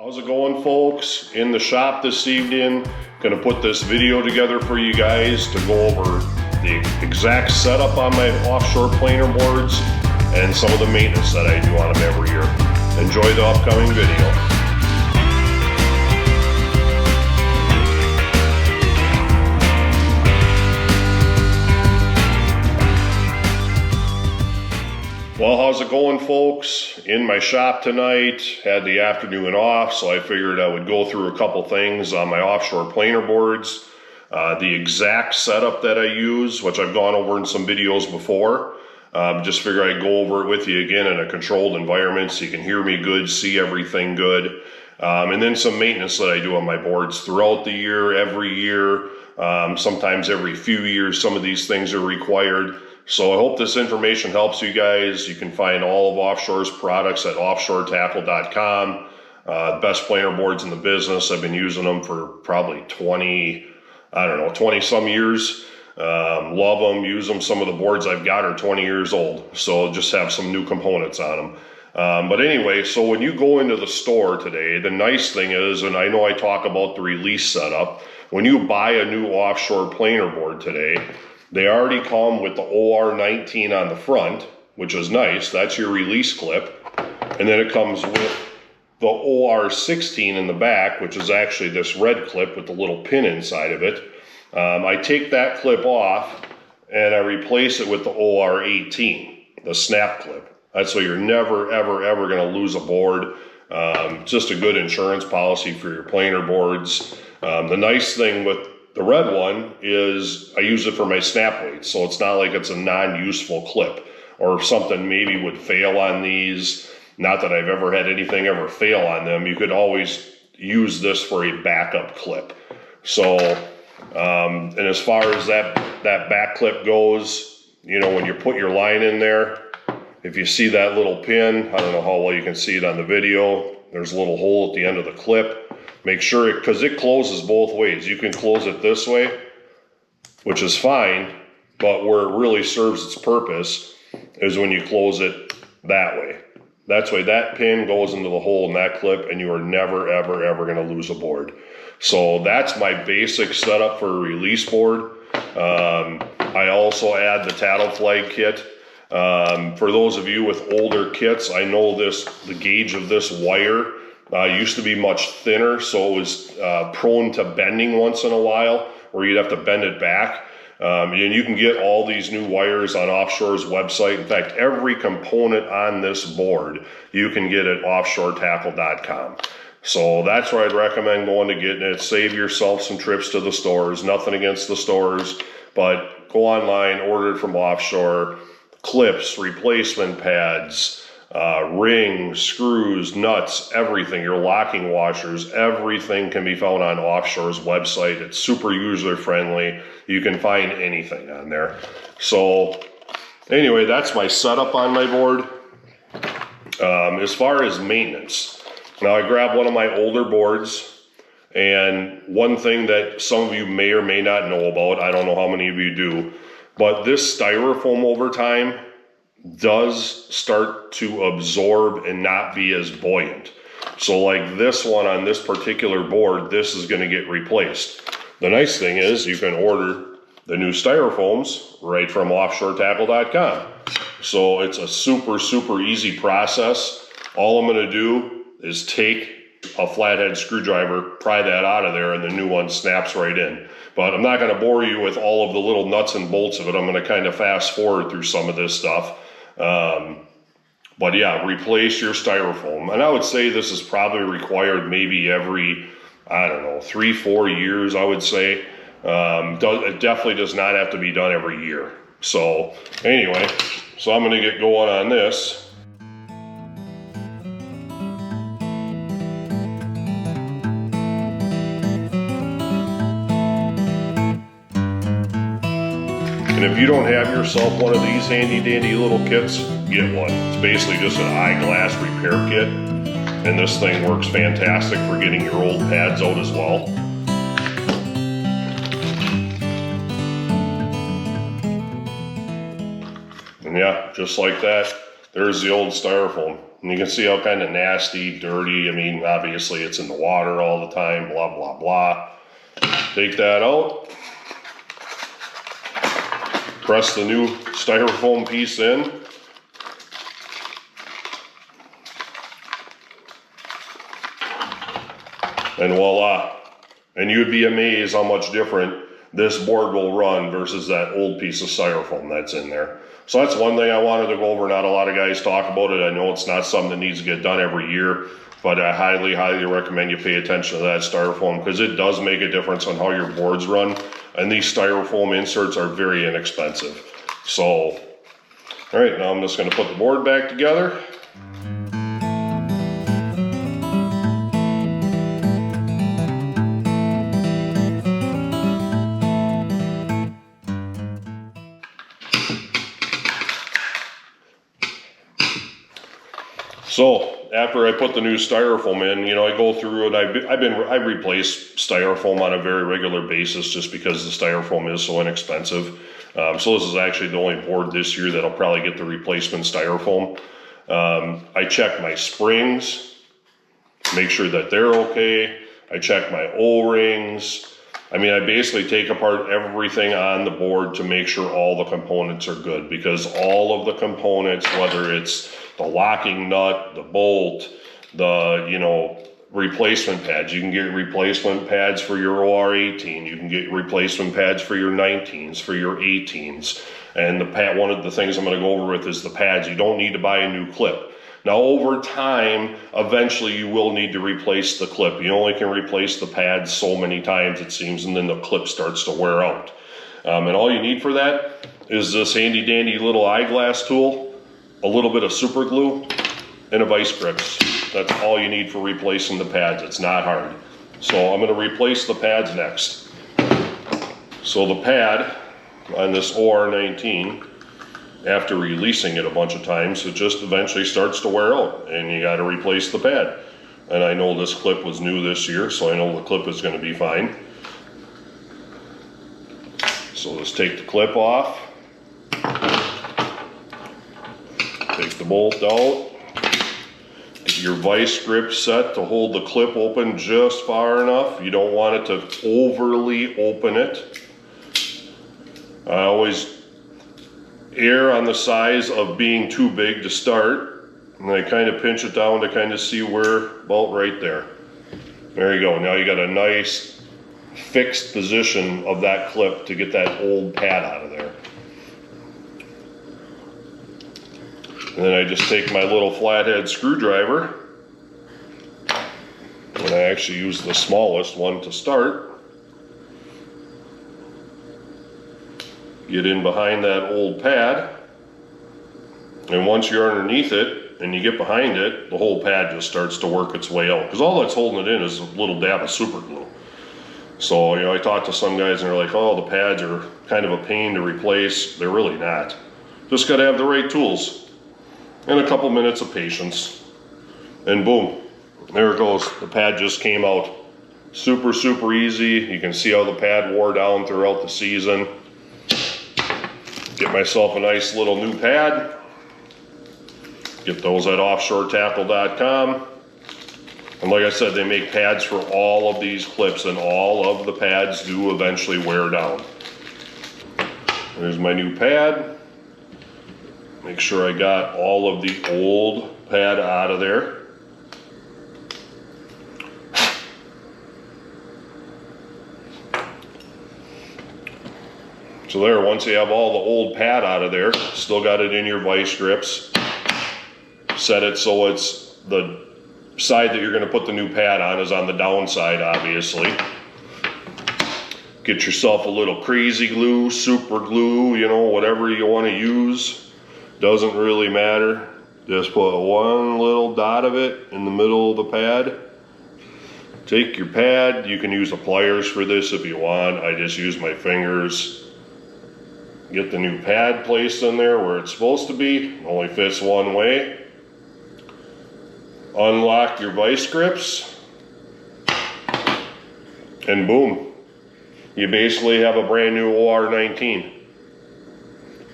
How's it going, folks? In the shop this evening, gonna put this video together for you guys to go over the exact setup on my offshore planer boards and some of the maintenance that I do on them every year. Enjoy the upcoming video. Well, how's it going, folks? In my shop tonight, had the afternoon off, so I figured I would go through a couple things on my offshore planer boards. The exact setup that I use, which I've gone over in some videos before. Just figure I'd go over it with you again in a controlled environment so you can hear me good, see everything good. And then some maintenance that I do on my boards throughout the year, every year, sometimes every few years. Some of these things are required. So I hope this information helps you guys. You can find all of Offshore's products at offshoretackle.com. Best planer boards in the business. I've been using them for probably 20 some years. Love them, use them. Some of the boards I've got are 20 years old. So just have some new components on them. But anyway, so when you go into the store today, the nice thing is, and I know I talk about the release setup, when you buy a new offshore planer board today, they already come with the OR19 on the front, which is nice. That's your release clip. And then it comes with the OR16 in the back, which is actually this red clip with the little pin inside of it. I take that clip off and I replace it with the OR18, the snap clip. That's so you're never, ever, ever going to lose a board. Just a good insurance policy for your planer boards. The nice thing with the red one is I use it for my snap weights, so it's not like it's a non-useful clip or if something maybe would fail on these. Not that I've ever had anything ever fail on them. You could always use this for a backup clip. So, and as far as that back clip goes, you know, when you put your line in there, if you see that little pin, I don't know how well you can see it on the video, there's a little hole at the end of the clip. Make sure, because it closes both ways. You can close it this way, which is fine, but where it really serves its purpose is when you close it that way. That's way that pin goes into the hole in that clip and you are never, ever, ever going to lose a board. So that's my basic setup for a release board. I also add the tattle flag kit. For those of you with older kits, I know the gauge of this wire used to be much thinner, so it was prone to bending once in a while, or you'd have to bend it back. And you can get all these new wires on Offshore's website. In fact, every component on this board you can get at offshoretackle.com. So that's where I'd recommend going to get it. Save yourself some trips to the stores. Nothing against the stores, but go online, order it from Offshore. Clips, replacement pads, rings, screws, nuts, everything, your locking washers, everything can be found on Offshore's website. It's super user friendly. You can find anything on there. So anyway, that's my setup on my board. As far as maintenance, now I grabbed one of my older boards, and one thing that some of you may or may not know about, I don't know how many of you do, but this styrofoam over time does start to absorb and not be as buoyant. So like this one on this particular board, this is going to get replaced. The nice thing is you can order the new styrofoams right from offshoretackle.com. So it's a super, super easy process. All I'm going to do is take a flathead screwdriver, pry that out of there, and the new one snaps right in. But I'm not going to bore you with all of the little nuts and bolts of it. I'm going to kind of fast forward through some of this stuff. But yeah, replace your styrofoam. And I would say this is probably required maybe every, 3-4 years, I would say. It definitely does not have to be done every year. So anyway, so I'm going to get going on this. And if you don't have yourself one of these handy dandy little kits, get one. It's basically just an eyeglass repair kit. And this thing works fantastic for getting your old pads out as well. And yeah, just like that, there's the old styrofoam. And you can see how kind of nasty, dirty, I mean, obviously it's in the water all the time, blah, blah, blah. Take that out. Press the new styrofoam piece in. And voila. And you'd be amazed how much different this board will run versus that old piece of styrofoam that's in there. So that's one thing I wanted to go over. Not a lot of guys talk about it. I know it's not something that needs to get done every year, but I highly, highly recommend you pay attention to that styrofoam because it does make a difference on how your boards run. And these styrofoam inserts are very inexpensive. So, all right, now I'm just going to put the board back together. So after I put the new styrofoam in, you know, I go through and I replace styrofoam on a very regular basis just because the styrofoam is so inexpensive. So this is actually the only board this year that'll probably get the replacement styrofoam. I check my springs, make sure that they're okay. I check my O-rings. I mean, I basically take apart everything on the board to make sure all the components are good because all of the components, whether it's the locking nut, the bolt, the, you know, replacement pads. You can get replacement pads for your OR18. You can get replacement pads for your 19s, for your 18s. And the pad, one of the things I'm going to go over with is the pads. You don't need to buy a new clip. Now, over time, eventually you will need to replace the clip. You only can replace the pads so many times, it seems, and then the clip starts to wear out. And all you need for that is this handy dandy little eyeglass tool, a little bit of super glue, and a vice grips. That's all you need for replacing the pads. It's not hard. So I'm going to replace the pads next. So the pad on this OR19, after releasing it a bunch of times, it just eventually starts to wear out and you got to replace the pad. And I know this clip was new this year, so I know the clip is going to be fine. So let's take the clip off. Take the bolt out. Get your vice grip set to hold the clip open just far enough. You don't want it to overly open it. I always err on the size of being too big to start. And I kind of pinch it down to kind of see where, about right there. There you go. Now you got a nice fixed position of that clip to get that old pad out of there. And then I just take my little flathead screwdriver, and I actually use the smallest one to start. Get in behind that old pad, and once you're underneath it and you get behind it, the whole pad just starts to work its way out because all that's holding it in is a little dab of super glue. So, you know, I talk to some guys and they're like, oh, the pads are kind of a pain to replace. They're really not. Just got to have the right tools and a couple minutes of patience, and boom, there it goes. The pad just came out. Super, super easy. You can see how the pad wore down throughout the season. Get myself a nice little new pad. Get those at offshoretackle.com. And like I said, they make pads for all of these clips, and all of the pads do eventually wear down. There's my new pad. Make sure I got all of the old pad out of there. So there, once you have all the old pad out of there, still got it in your vice grips. Set it so it's the side that you're going to put the new pad on is on the downside, obviously. Get yourself a little crazy glue, super glue, you know, whatever you want to use. Doesn't really matter. Just put one little dot of it in the middle of the pad. Take your pad. You can use the pliers for this if you want. I just use my fingers. Get the new pad placed in there where it's supposed to be. It only fits one way. Unlock your vice grips. And boom. You basically have a brand new OR19.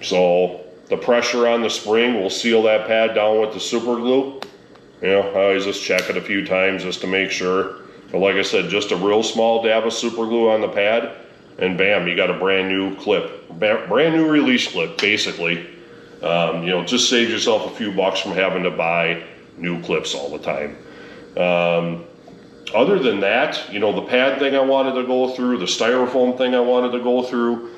So the pressure on the spring will seal that pad down with the super glue. You know, I always just check it a few times just to make sure. But like I said, just a real small dab of super glue on the pad, and bam, you got a brand new clip, brand new release clip, basically. You know, just save yourself a few bucks from having to buy new clips all the time. Other than that, you know, the pad thing I wanted to go through, the styrofoam thing I wanted to go through.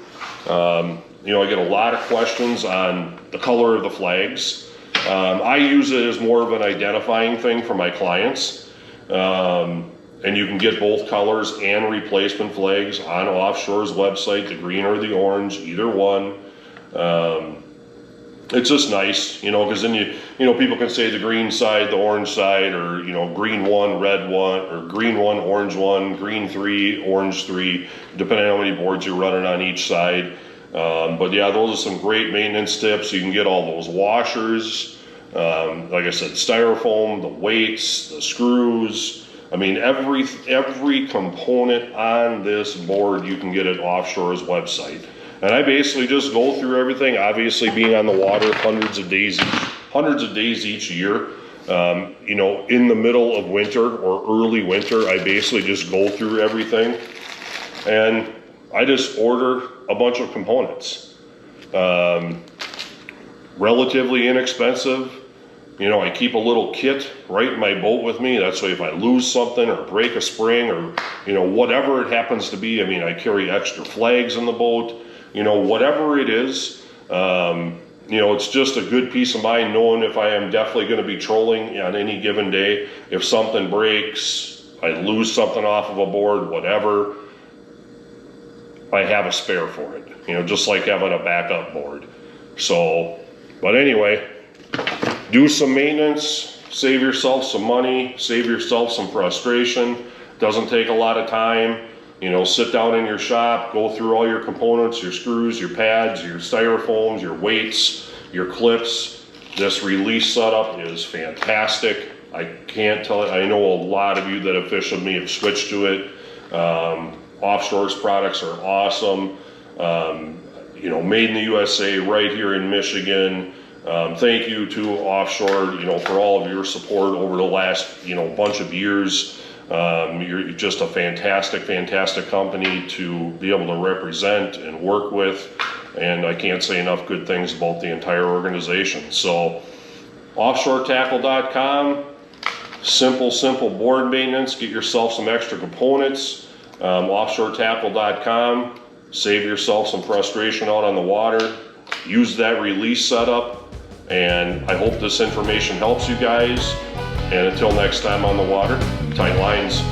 You know, I get a lot of questions on the color of the flags. I use it as more of an identifying thing for my clients. And you can get both colors and replacement flags on Offshore's website, the green or the orange, either one. It's just nice, you know, because then you know, people can say the green side, the orange side, or, you know, green one, red one, or green one, orange one, green 3, orange 3, depending on how many boards you're running on each side. But yeah, those are some great maintenance tips. You can get all those washers, like I said, styrofoam, the weights, the screws. I mean, every component on this board you can get at Offshore's website. And I basically just go through everything, obviously being on the water hundreds of days each year. You know, in the middle of winter or early winter, I basically just go through everything. And I just order a bunch of components. Relatively inexpensive. You know, I keep a little kit right in my boat with me. That's why if I lose something or break a spring or, you know, whatever it happens to be, I mean, I carry extra flags in the boat. You know, whatever it is, you know, it's just a good peace of mind knowing if I am definitely going to be trolling on any given day. If something breaks, I lose something off of a board, whatever, I have a spare for it. You know, just like having a backup board. So, but anyway, do some maintenance, save yourself some money, save yourself some frustration. Doesn't take a lot of time. You know, sit down in your shop, go through all your components, your screws, your pads, your styrofoams, your weights, your clips. This release setup is fantastic. I can't tell it. I know a lot of you that have fished with me have switched to it. Offshore's products are awesome. You know, made in the USA right here in Michigan. Thank you to Offshore, you know, for all of your support over the last, you know, bunch of years. You're just a fantastic company to be able to represent and work with, and I can't say enough good things about the entire organization. So, offshoretackle.com, simple board maintenance, get yourself some extra components. Offshoretackle.com, save yourself some frustration out on the water, use that release setup, and I hope this information helps you guys. And until next time on the water, tight lines.